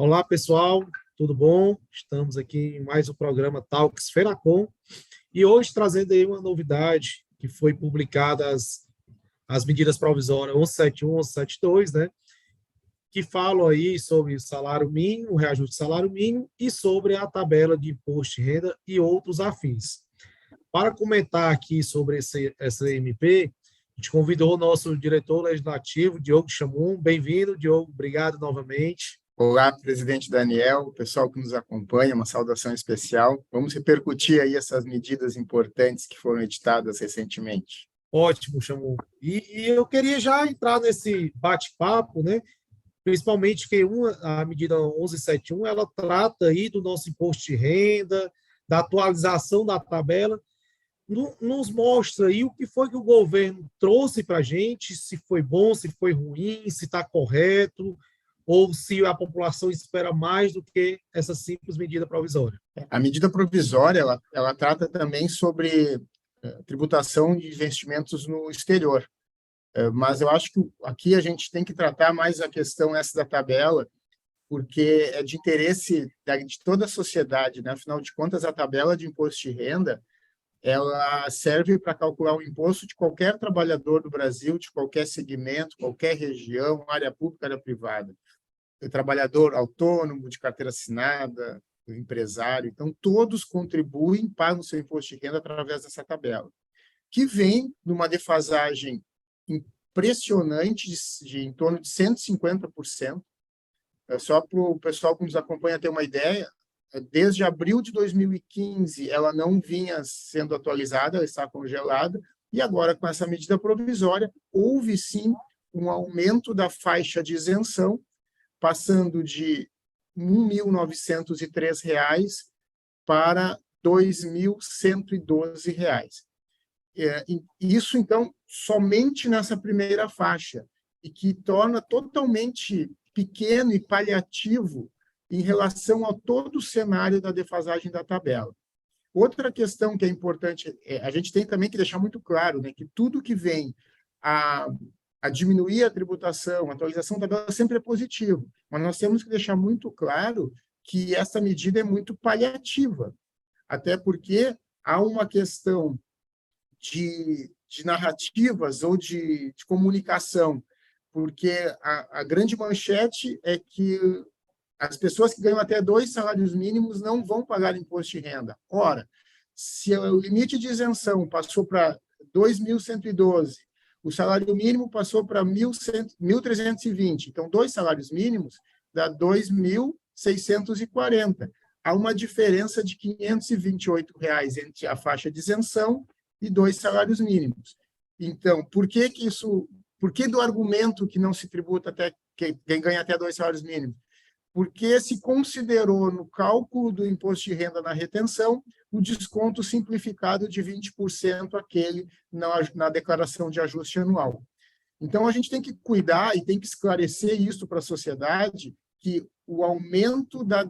Olá, pessoal, tudo bom? Estamos aqui em mais um programa Talks Fenacom e hoje trazendo aí uma novidade que foi publicada as medidas provisórias 171 e 172, né? Que falam aí sobre o salário mínimo, o reajuste do salário mínimo e sobre a tabela de imposto de renda e outros afins. Para comentar aqui sobre essa MP, a gente convidou o nosso diretor legislativo, Diogo Chamum. Bem-vindo, Diogo, obrigado novamente. Olá, presidente Daniel, pessoal que nos acompanha, uma saudação especial. Vamos repercutir aí essas medidas importantes que foram editadas recentemente. Ótimo, Chamum. E eu queria já entrar nesse bate-papo, né? Principalmente que a medida 1171, ela trata aí do nosso imposto de renda, da atualização da tabela, nos mostra aí o que foi que o governo trouxe para a gente, se foi bom, se foi ruim, se está correto, ou se a população espera mais do que essa simples medida provisória. A medida provisória, ela trata também sobre tributação de investimentos no exterior. Mas eu acho que aqui a gente tem que tratar mais a questão essa da tabela, porque é de interesse de toda a sociedade, né? Afinal de contas, a tabela de imposto de renda ela serve para calcular o imposto de qualquer trabalhador do Brasil, de qualquer segmento, qualquer região, área pública, área privada. O trabalhador autônomo, de carteira assinada, o empresário. Então, todos contribuem para o seu imposto de renda através dessa tabela, que vem numa defasagem impressionante de em torno de 150%. Só para o pessoal que nos acompanha ter uma ideia, desde abril de 2015, ela não vinha sendo atualizada, ela está congelada, e agora, com essa medida provisória, houve sim um aumento da faixa de isenção, passando de R$ 1.903 para R$ 2.112. Isso, então, somente nessa primeira faixa, e que torna totalmente pequeno e paliativo em relação a todo o cenário da defasagem da tabela. Outra questão que é importante, a gente tem também que deixar muito claro, né, que tudo que vem a diminuir a tributação, a atualização da tabela sempre é positivo, mas nós temos que deixar muito claro que essa medida é muito paliativa, até porque há uma questão de narrativas ou de comunicação, porque a grande manchete é que as pessoas que ganham até 2 salários mínimos não vão pagar imposto de renda. Ora, se o limite de isenção passou para 2.112, o salário mínimo passou para 1.320, então 2 salários mínimos dá 2.640. Há uma diferença de R$ 528 entre a faixa de isenção e 2 salários mínimos. Então, por que do argumento que não se tributa até quem ganha até 2 salários mínimos? Porque se considerou no cálculo do imposto de renda na retenção o desconto simplificado de 20% aquele na declaração de ajuste anual. Então, a gente tem que cuidar e tem que esclarecer isso para a sociedade, que o aumento da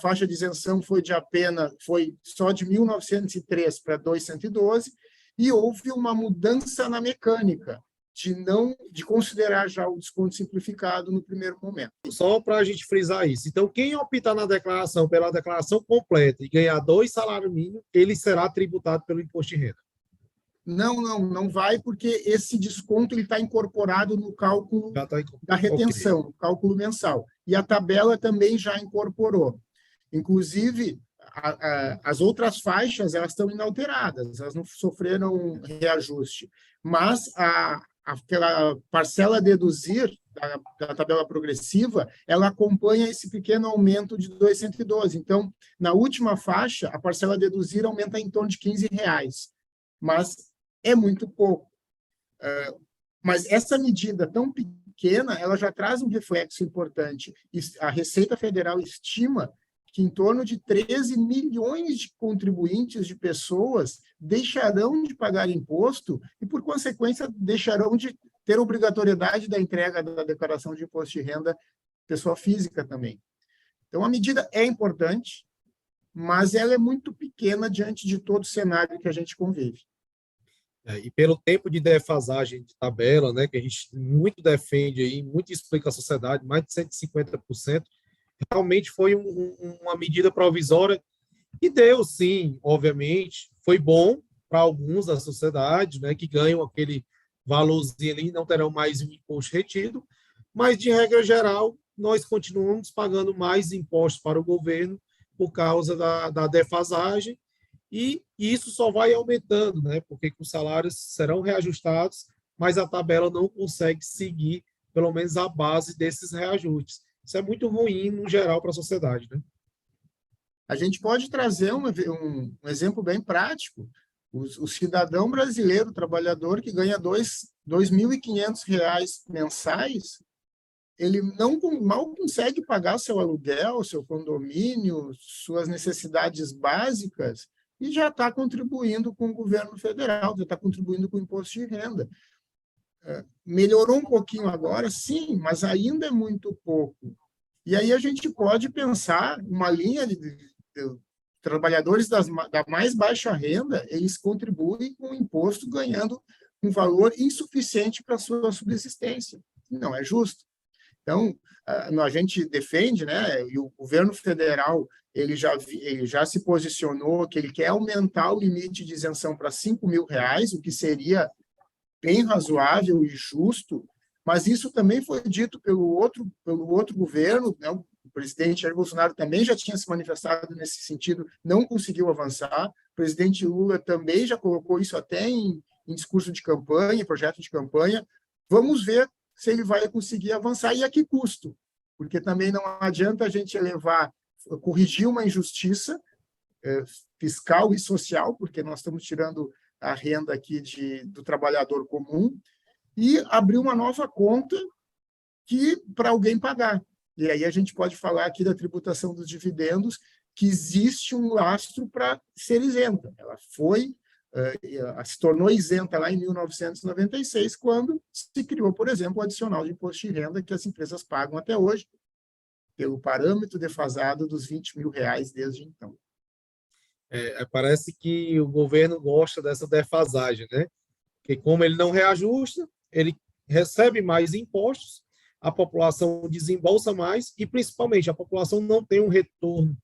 faixa de isenção foi só de 1.903 para 2.112, e houve uma mudança na mecânica, de considerar já o desconto simplificado no primeiro momento. Só para a gente frisar isso. Então, quem optar pela declaração completa e ganhar 2 salários mínimos, ele será tributado pelo imposto de renda. Não vai, porque esse desconto está incorporado no cálculo da retenção, no cálculo mensal. E a tabela também já incorporou. Inclusive, as outras faixas elas estão inalteradas, elas não sofreram reajuste. Mas aquela parcela a deduzir da tabela progressiva, ela acompanha esse pequeno aumento de 212. Então, na última faixa, a parcela a deduzir aumenta em torno de R$ 15, mas é muito pouco. Mas essa medida tão pequena, ela já traz um reflexo importante. A Receita Federal estima que em torno de 13 milhões de contribuintes, de pessoas, deixarão de pagar imposto e, por consequência, deixarão de ter obrigatoriedade da entrega da declaração de imposto de renda pessoa física também. Então, a medida é importante, mas ela é muito pequena diante de todo o cenário que a gente convive. E pelo tempo de defasagem de tabela, né, que a gente muito defende aí, muito explica à sociedade, mais de 150%, realmente foi uma medida provisória que deu, sim, obviamente, foi bom para alguns da sociedade, né, que ganham aquele valorzinho ali, não terão mais um imposto retido, mas, de regra geral, nós continuamos pagando mais impostos para o governo por causa da defasagem, e isso só vai aumentando, né, porque os salários serão reajustados, mas a tabela não consegue seguir, pelo menos, a base desses reajustes. Isso é muito ruim, no geral, para a sociedade, né? A gente pode trazer um exemplo bem prático. O cidadão brasileiro, trabalhador, que ganha R$ 2.500 mensais, ele mal consegue pagar seu aluguel, seu condomínio, suas necessidades básicas, e já está contribuindo com o governo federal, já está contribuindo com o imposto de renda. Melhorou um pouquinho agora, sim, mas ainda é muito pouco. E aí a gente pode pensar uma linha de trabalhadores da mais baixa renda, eles contribuem com o imposto ganhando um valor insuficiente para a sua subsistência. Não é justo. Então, a gente defende, né, e o governo federal ele já se posicionou que ele quer aumentar o limite de isenção para R$ 5.000, o que seria bem razoável e justo, mas isso também foi dito pelo outro governo, né? O presidente Jair Bolsonaro também já tinha se manifestado nesse sentido, não conseguiu avançar. O presidente Lula também já colocou isso até em discurso de campanha, projeto de campanha. Vamos ver se ele vai conseguir avançar e a que custo, porque também não adianta a gente corrigir uma injustiça fiscal e social, porque nós estamos tirando a renda aqui do trabalhador comum, e abrir uma nova conta para alguém pagar. E aí a gente pode falar aqui da tributação dos dividendos, que existe um lastro para ser isenta. Ela se tornou isenta lá em 1996, quando se criou, por exemplo, o adicional de imposto de renda que as empresas pagam até hoje, pelo parâmetro defasado dos R$ 20.000 desde então. Parece que o governo gosta dessa defasagem, né? Porque como ele não reajusta, ele recebe mais impostos, a população desembolsa mais e, principalmente, a população não tem um retorno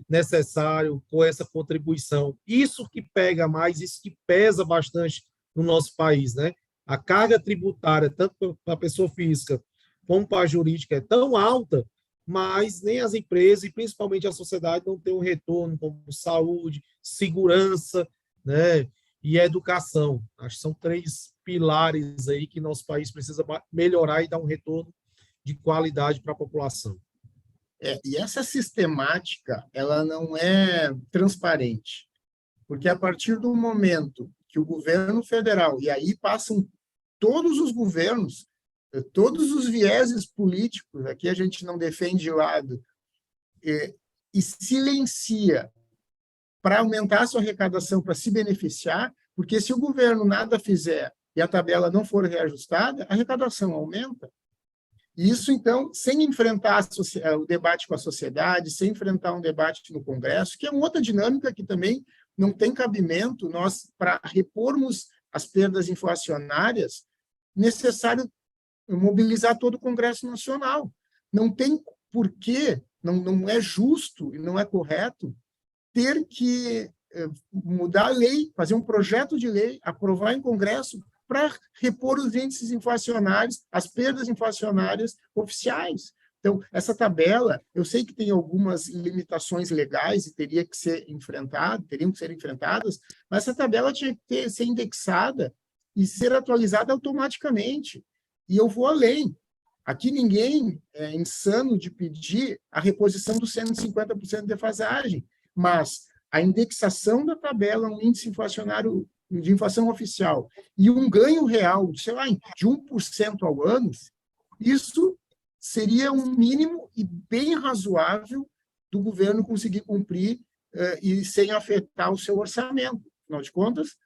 necessário com essa contribuição. Isso que pega mais, isso que pesa bastante no nosso país, né? A carga tributária, tanto para a pessoa física como para a jurídica, é tão alta, mas nem as empresas e principalmente a sociedade não tem um retorno como saúde, segurança, né, e educação. Acho que são 3 pilares aí que nosso país precisa melhorar e dar um retorno de qualidade para a população. E essa sistemática, ela não é transparente, porque a partir do momento que o governo federal, e aí passam todos os governos, todos os vieses políticos, aqui a gente não defende lado, e silencia para aumentar a sua arrecadação, para se beneficiar, porque se o governo nada fizer e a tabela não for reajustada, a arrecadação aumenta. Isso, então, sem enfrentar o debate com a sociedade, sem enfrentar um debate no Congresso, que é uma outra dinâmica que também não tem cabimento, nós, para repormos as perdas inflacionárias, necessário mobilizar todo o Congresso Nacional. Não tem porquê, não é justo e não é correto ter que mudar a lei, fazer um projeto de lei, aprovar em Congresso para repor os índices inflacionários, as perdas inflacionárias oficiais. Então, essa tabela, eu sei que tem algumas limitações legais e teriam que ser enfrentadas, mas essa tabela tinha que ser indexada e ser atualizada automaticamente. E eu vou além. Aqui ninguém é insano de pedir a reposição dos 150% de defasagem, mas a indexação da tabela, um índice inflacionário de inflação oficial e um ganho real, sei lá, de 1% ao ano, isso seria um mínimo e bem razoável do governo conseguir cumprir e sem afetar o seu orçamento. Afinal de contas,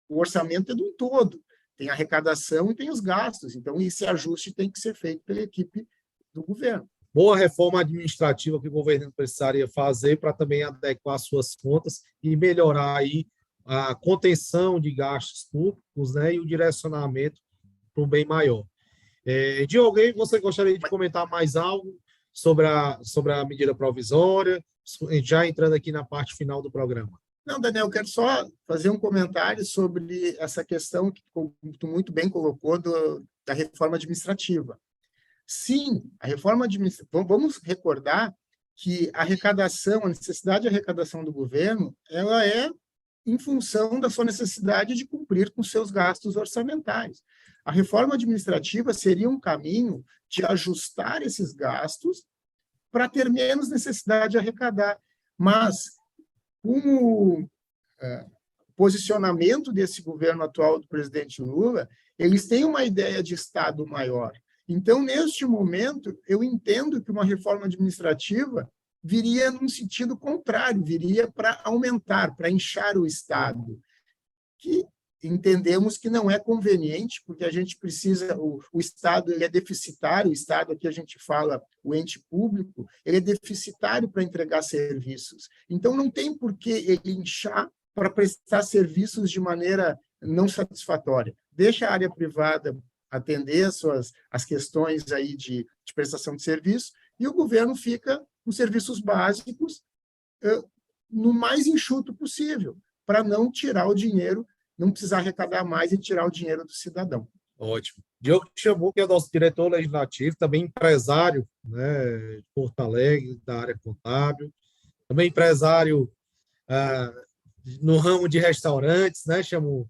o orçamento é de um todo. Tem a arrecadação e tem os gastos. Então, esse ajuste tem que ser feito pela equipe do governo. Boa reforma administrativa que o governo precisaria fazer para também adequar suas contas e melhorar aí a contenção de gastos públicos, né, e o direcionamento para um bem maior. Diogo, você gostaria de comentar mais algo sobre a medida provisória, já entrando aqui na parte final do programa. Não, Daniel, eu quero só fazer um comentário sobre essa questão que tu muito bem colocou da reforma administrativa. Sim, a reforma administrativa, vamos recordar que a arrecadação, a necessidade de arrecadação do governo, ela é em função da sua necessidade de cumprir com seus gastos orçamentários. A reforma administrativa seria um caminho de ajustar esses gastos para ter menos necessidade de arrecadar. Mas, como posicionamento desse governo atual do presidente Lula, eles têm uma ideia de Estado maior. Então, neste momento, eu entendo que uma reforma administrativa viria num sentido contrário, viria para aumentar, para inchar o Estado, que entendemos que não é conveniente, porque a gente precisa, o Estado ele é deficitário, o Estado, aqui a gente fala, o ente público, ele é deficitário para entregar serviços. Então, não tem por que ele inchar para prestar serviços de maneira não satisfatória. Deixa a área privada atender as questões aí de prestação de serviço, e o governo fica com serviços básicos no mais enxuto possível, para não tirar o dinheiro, não precisar arrecadar mais e tirar o dinheiro do cidadão. Ótimo. Diogo Chambu, que é o nosso diretor legislativo, também empresário, né, de Porto Alegre, da área contábil, também empresário no ramo de restaurantes, né, Chambu?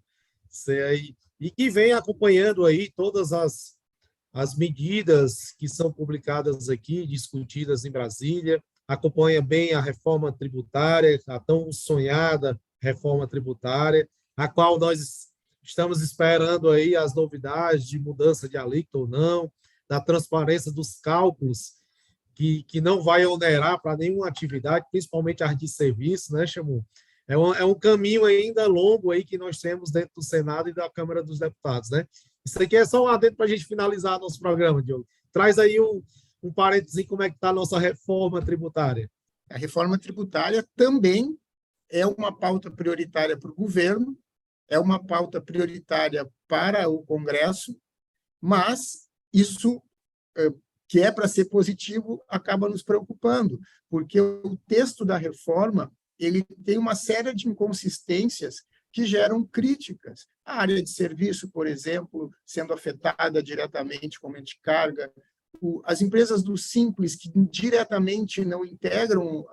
Você aí, e que vem acompanhando aí todas as medidas que são publicadas aqui, discutidas em Brasília, acompanha bem a reforma tributária, a tão sonhada reforma tributária, a qual nós estamos esperando aí as novidades de mudança de alíquota ou não, da transparência dos cálculos, que não vai onerar para nenhuma atividade, principalmente as de serviço, né, Chamu? É um caminho ainda longo aí que nós temos dentro do Senado e da Câmara dos Deputados, né? Isso aqui é só um adendo para a gente finalizar nosso programa, Diogo. Traz aí um parênteses, como é que está a nossa reforma tributária. A reforma tributária também é uma pauta prioritária para o governo, é uma pauta prioritária para o Congresso, mas isso, que é para ser positivo, acaba nos preocupando, porque o texto da reforma ele tem uma série de inconsistências que geram críticas. A área de serviço, por exemplo, sendo afetada diretamente com aumento de carga, as empresas do Simples, que diretamente não integram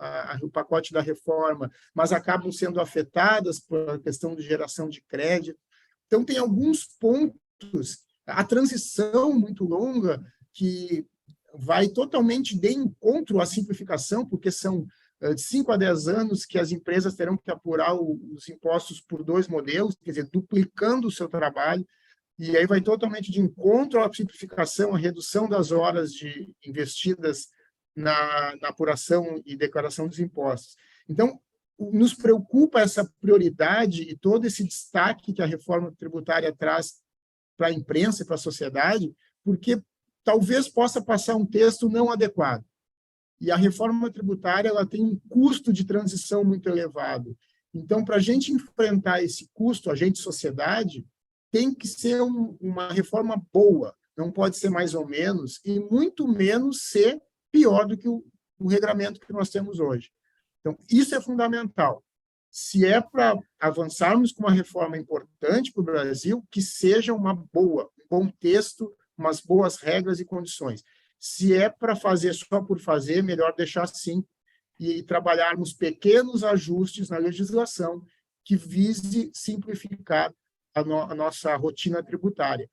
o pacote da reforma, mas acabam sendo afetadas pela questão de geração de crédito. Então, tem alguns pontos, a transição muito longa, que vai totalmente de encontro à simplificação, porque são de 5 a 10 anos que as empresas terão que apurar os impostos por 2 modelos, quer dizer, duplicando o seu trabalho, e aí vai totalmente de encontro à simplificação, à redução das horas investidas na apuração e declaração dos impostos. Então, nos preocupa essa prioridade e todo esse destaque que a reforma tributária traz para a imprensa e para a sociedade, porque talvez possa passar um texto não adequado. E a reforma tributária ela tem um custo de transição muito elevado. Então, para a gente enfrentar esse custo, a gente, sociedade, tem que ser uma reforma boa, não pode ser mais ou menos, e muito menos ser pior do que o regramento que nós temos hoje. Então, isso é fundamental. Se é para avançarmos com uma reforma importante para o Brasil, que seja uma boa, um bom texto, umas boas regras e condições. Se é para fazer só por fazer, melhor deixar assim e trabalharmos pequenos ajustes na legislação que vise simplificar a nossa rotina tributária.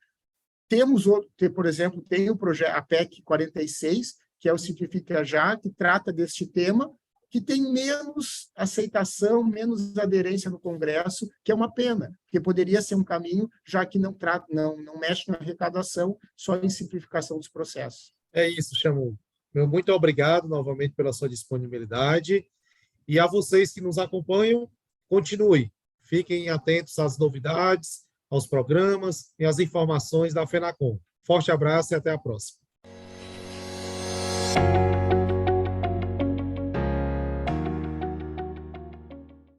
Por exemplo, tem o projeto, a PEC 46, que é o Simplifica Já, que trata deste tema, que tem menos aceitação, menos aderência no Congresso, que é uma pena, porque poderia ser um caminho, já que não mexe na arrecadação, só em simplificação dos processos. É isso, Chamu. Muito obrigado novamente pela sua disponibilidade. E a vocês que nos acompanham, continue. Fiquem atentos às novidades, aos programas e às informações da FENACOM. Forte abraço e até a próxima.